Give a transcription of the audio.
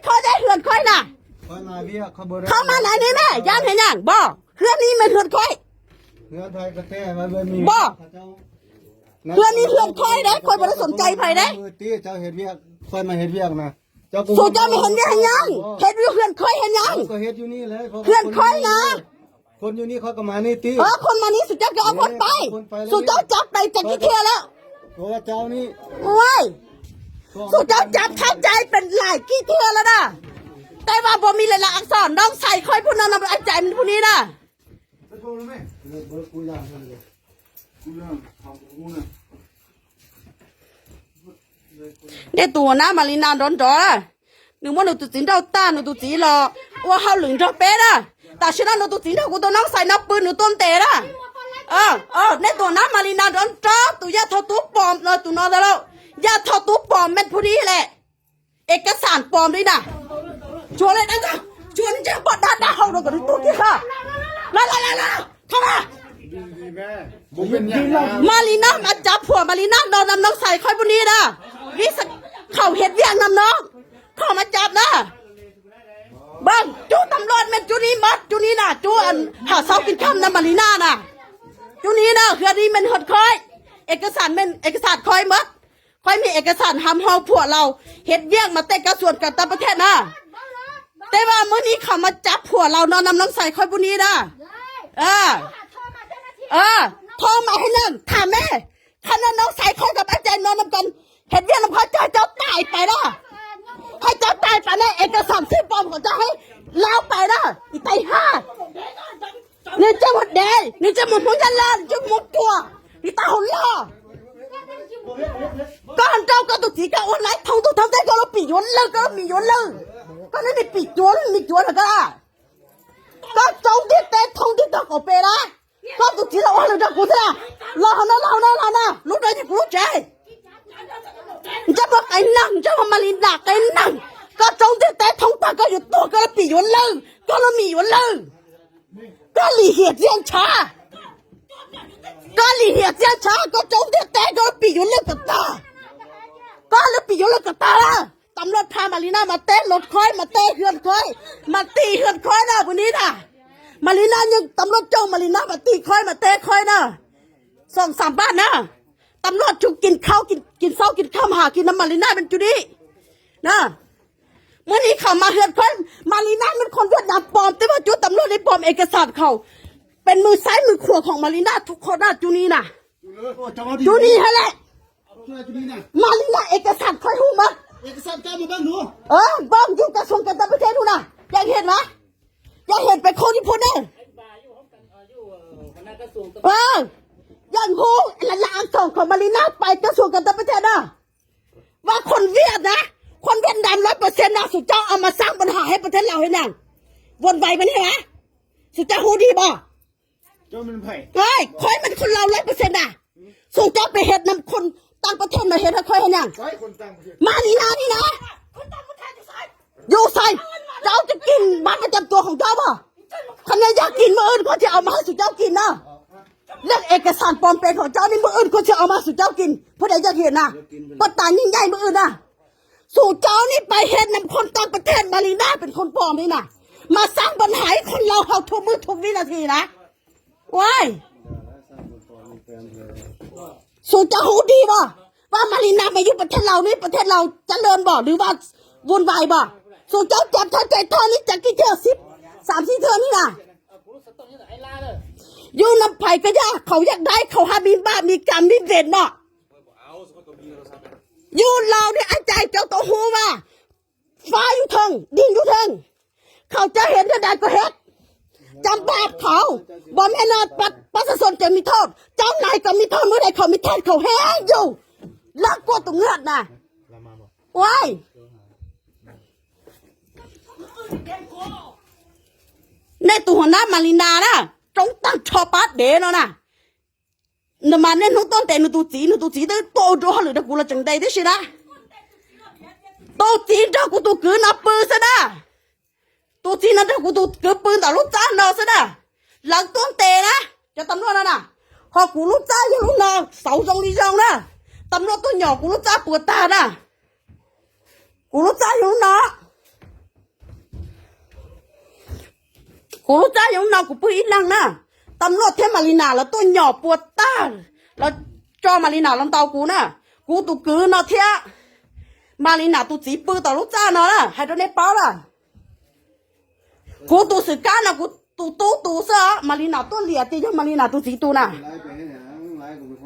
เขาได้เหือนค่อยน่ะเข้ามาไหนนี่แม่ย่านเห็นยังบ่เหือนนี้มันเหือนค่อยเหือนไทยกระแท้มันไม่มีบ่เหือนนี้เหือนค่อยได้ค่อยบ่ได้สนใจไผได้ตีเจ้าเห็ดเวียกค่อยมาเห็ดเวียกนะสู้เจ้าไม่เห็นเวียกยังเห็ดเหือนค่อยเห็นยังก็เห็ดอยู่นี่เลยเหือนค่อยนะคนอยู่นี่เขาก็มานี่ตีคนมานี่สุดเจ้าก็เอาคนไปสุดเจ้าจับไปจากกี่เที่ยวแล้วเพราะว่าเจ้านี่โอ้ยสุดเจ้าจับเข้าใจเป็นหลายกี่เที่ยวแล้วนะแต่ว่าบ่มีหลักอักษรต้องใส่ค่อยผู้นั้นนำอาจารย์ผู้นี้นะเด็ดตัวนะมาลีนาดอนจอหนึ่งว่าหนูตัวจีนเดาต้าหนูตัวจีหลอกว่าเขาหลึงจอเป็ดอ่ะแต่ฉันหนูตัวจีนเดากูตัวน้องใส่นับปืนหนูต้นเตะอ่ะในตัวนะมาลีนาดอนจอตัวยาทอตุ๊ปอมเลยตัวนอนแล้วยาทอตุ๊ปอมแม่นผู้นี้แหละเอกสารปลอมด้วยนะชวนเลยนะจ๊ะชวนจะบดด้านเขาเราก็ดูตัวที่ค่ะแล้วเข้ามามาลีน่ามาจับผัวมาลีน่าโดนนำน้องใส่ค่อยผู้นี้นะวิสเขาเห็ดเวียงนำน้องเข้ามาจับนะบังจูตำรวจแม่จูนี้มัดจูนี้นะจูอันหาเสากินข้ามนะมาลีน่านะจูนี้นะคือนี้มันหดค่อยเอกสารเป็นเอกสารค่อยมัดค่อยมีเอกสารทำห้องผัวเราเห็ดเวียงมาเตะกระส่วนกับต่างประเทศนะแต่ว่าเมื่อนี้เขามาจับผัวเรานอนนำน้องใส่ค่อยผู้นี้นะโทรมาให้นั่งถามแม่ขณะน้องใส่ค่อยกับอาจารย์นอนนำกันเห็ดเวียงน้ำพอเจ้าตายไปนะให้เจ้าตายไปนะเอกสารที่ปลอมของเจ้าให้เล่าไปนะอีไตห้านี่จะหมดแดงนี่จะหมดพวกยันลานจะหมดตัวอีตาหุ่นล่อก็หันเจ้าก็ตุกทีก็วันไหนทองตุกทำได้ก็เราปีย้อนเลิกก็เราปีย้อนเลิกก็นั่นนี่ปีย้อนมีย้อนเหรอก็จงที่เตะทองที่ตะกบไปนะก็ตุกทีเราวันเรากูเถอะเรานะรู้ได้ที่กูรู้ใจจะบอกไอ้นั่งจะมามาลินดักไอ้นั่งก็จงที่เตะทองตะก็อยู่ตัวก็เราปีย้อนเลิกก็เรามีย้อนเลิกก็หลีเหี้ยเจียงช้าก็หลีเหี้ยเจียงช้าก็จงที่เตะก็เราปีย้อนเลิกกับตาก็เราปีย้อนเลิกกับตาละตำรวจพามาลีน่ามาเต้นรถค่อยมาเต้เฮือนค่อยมาตีเฮือนค่อยนะวันนี้นะมาลีน่ายังตำรวจเจ้ามาลีน่ามาตีค่อยมาเต้ค่อยนะ2-3บ้านนะตำรวจจุกกินข้าวกินเศร้ากินข้าวหากินน้ำมาลีน่าเป็นจุดนี้นะเมื่อนี้เขามาเฮือนค่อยมาลีน่าเป็นคนเวียดนามปลอมแต่ว่าจุดตำรวจได้ปลอมเอกสารเขาเป็นมือซ้ายมือขวาของมาลีน่าทุกคนนะจุดนี้นะจุดนี้ฮะแหละมาลีน่าเอกสารค่อยหูมั้งเอกสารการมาบ้างหนูบ้างอยู่กระทรวงการต่างประเทศดูนะอยากเห็นไหมอยากเห็นไปคนที่พูดได้อยากหูหลานส่งของมารีน่าไปกระทรวงการต่างประเทศนะว่าคนเวียดนะคนเวียดนาม100%นะสุดเจ้าเอามาสร้างปัญหาให้ประเทศเราให้นั่งวนไปมันนี่นะสุดเจ้าหูดีบ่เจ้ามันไผ่คอยมันคนเรา100%นะสุดเจ้าไปเห็ดนำคนต่างประเทศมาเห็ดให้คอยให้นั่งมารีน่านี่นะอยู่ใส่เจ้าจะกินบัตรประจำตัวของเจ้าป่ะคันอยากกินมื้ออื่นก็จะเอามาให้สุเจ้ากินนะเรื่องเอกสารปลอมเป็นของเจ้านี่มื้ออื่นก็จะเอามาสุเจ้ากินเพราะใดจะเห็นนะปตานยิ่งใหญ่มื้ออื่นนะสู่เจ้านี่ไปเห็นนำคนต่างประเทศมาลีน่าเป็นคนปลอมนี่นะมาสร้างปัญหาให้คนเราเขาทุกมื้อทุกวินาทีนะว้ายสู่เจ้าหูดีป่ะว่ามาลีน่ามาอยู่ประเทศเรานี่ประเทศเราเจริญบ่หรือว่าวุ่นวายบ่ส่วนเจ้าจับเธอใจท่อนี้จากกี่เธอ3-4เธอนี่นะอยู่น้ำไผ่ก็ยากเขาอยากได้เขาหามีบ้ามีกรรมมีเวรเนาะอยู่เราเนี่ยไอ้ใจเจ้าตัวหูมาฟ้าอยู่เทิงดินอยู่เทิงเขาจะเห็นจะได้ก็เห็นจำบาปเขาบ่แม่นปัสสนจะมีโทษเจ้านายก็มีโทษเมื่อใดเขามีแทนเขาแห้งอยู่ลักกลัวตรงเงือกนะว้ายในตัวหัวหน้ามารินานะจงตั้งชอปัดเดนนะนมาเนี่ยนุต้นแต่นุตุจีได้โตโจหรือตะกูละจังใดได้สินะโตจีเจ้ากูตุกือนับปืนซะนะตัวจีนั่นเจ้ากูตุกือปืนแต่ลูกจ้างนอซะนะหลังต้นเตนะจะตำรวจนะพอกูลูกจ้างยังลูกนอเสาจงลีจงนะตำรวจตัวหยอกกูลูกจ้างปวดตานะกูลูกจ้างยังลูกนอ กูรู้จ้าอย่างน้องกูปื้อีนังนะตำรวจเทมารีนาแล้วตัวหย่อปวดตาแล้วจอมารีนาลำเตากูน่ะกูตุกือเนาะเทียมารีนาตุจีปื้ต่อรู้จ้าเนาะล่ะให้ตัวในเป้าล่ะกูตุสึกการนะกูตุเสื้อมารีนาตัวเหลี่ยตีจมารีนาตุจีตูน่ะ ไล่ไปให้หางไล่กูไป